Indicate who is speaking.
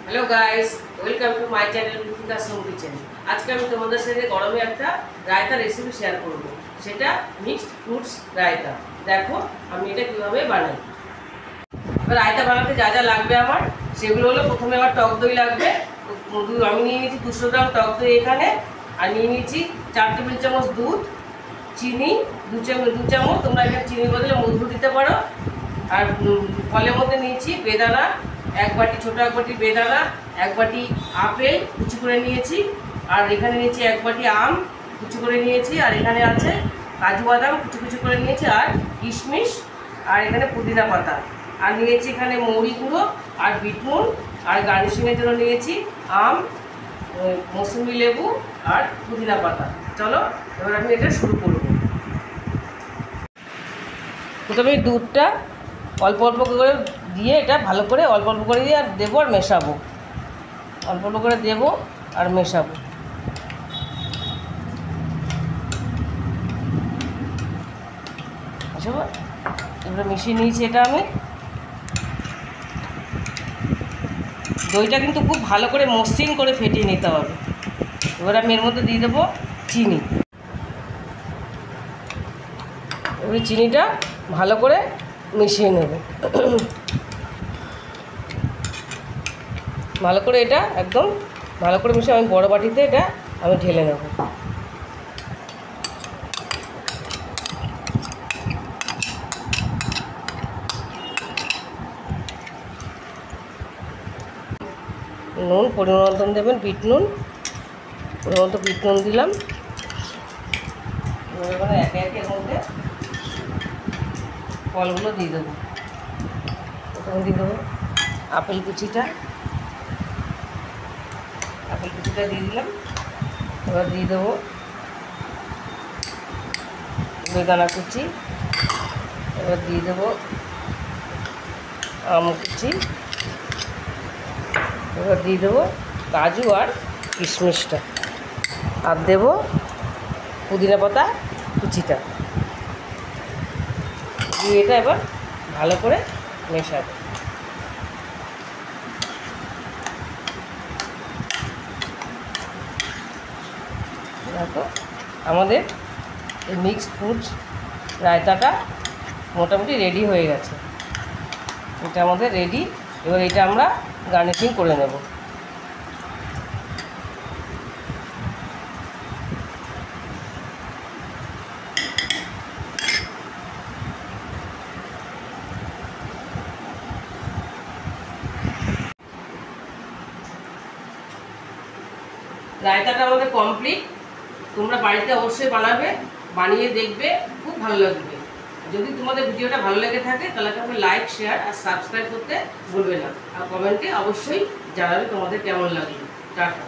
Speaker 1: Hello guys, welcome to my channel Ritika Som kitchen. आज के আমি তোমাদের সাথে গরমে একটা রায়তা রেসিপি শেয়ার করব। সেটা মিক্সড ফ্রুটস রায়তা। দেখো আমি এটা কিভাবে বানাই। রায়তা বানাতে যা যা লাগবে আমার সেগুলো হলো, প্রথমে আমার টক দই লাগবে। আমি নিয়ে নিয়েছি 200 গ্রাম টক দই এখানে, আর নিয়ে নিয়েছি 4 টেবিল চামচ দুধ, চিনি 2 চামচ, তোমরা এখানে চিনির বদলে মধু দিতে পারো। আর ফলের মধ্যে নিয়েছি বেদানা 1 বাটি, ছোটো 1 বাটি বেদানা, 1 বাটি আপেল কুচি করে নিয়েছি, আর এখানে নিয়েছি 1 বাটি আম কুচি করে নিয়েছি, আর এখানে আছে কাজু বাদাম কুচি করে নিয়েছি, আর কিশমিশ, আর এখানে পুদিনা পাতা, আর নিয়েছি এখানে মৌরি গুঁড়ো আর বিট নুন, আর গার্নিশিংয়ের জন্য নিয়েছি আম, মৌসুমি লেবু আর পুদিনা পাতা। চলো এবার আমি এটা শুরু করব। প্রথমে দুধটা অল্প অল্প করে দিয়ে এটা ভালো করে অল্প অল্প করে দিয়ে আর দেবো আর মেশাবো, অল্প অল্প করে দেবো আর মেশাবো। বুঝবো, এবারে মিশিয়ে নিয়েছি এটা আমি। দইটা কিন্তু খুব ভালো করে মসৃণ করে ফেটিয়ে নিতে হবে। এবার আমি এর মধ্যে দিয়ে দেবো চিনি। এবারে চিনিটা ভালো করে মিশিয়ে নেব, ভালো করে এটা একদম ভালো করে মিশিয়ে আমি বড় বাটিতে এটা আমি ঢেলে নেব। নুন পরিমাণ মতন দেবেন, বিট নুন পরিমাণ মতো বিট নুন দিলাম। এবার একে একে এর মধ্যে ফলগুলো দিয়ে দেবো। প্রথমে দিয়ে দেবো আপেল কুচিটা দিয়ে দিলাম। এবার দিয়ে দেবো বেদানা কুচি, এবার দিয়ে দেবো আম কুচি, এবার দিয়ে দেবো কাজু আর কিশমিশটা, আর দেবো পুদিনা পাতা কুচিটা দিয়ে এটা এবার ভালো করে মেশাবো। দেখো আমাদের এই মিক্সড ফ্রুটস রায়তাটা মোটামুটি রেডি হয়ে গেছে। এটা আমাদের রেডি। এবার এটা আমরা গার্নিশিং করে নেব। রায়তাটা আমাদের কমপ্লিট। তোমরা বাড়িতে অবশ্যই বানাবে, বানিয়ে দেখবে, খুব ভালো লাগবে। যদি তোমাদের ভিডিওটা ভালো লেগে থাকে তাহলে তোমরা লাইক, শেয়ার আর সাবস্ক্রাইব করতে ভুলবে না, আর কমেন্টে অবশ্যই জানাবে তোমাদের কেমন লাগলো। টাটা।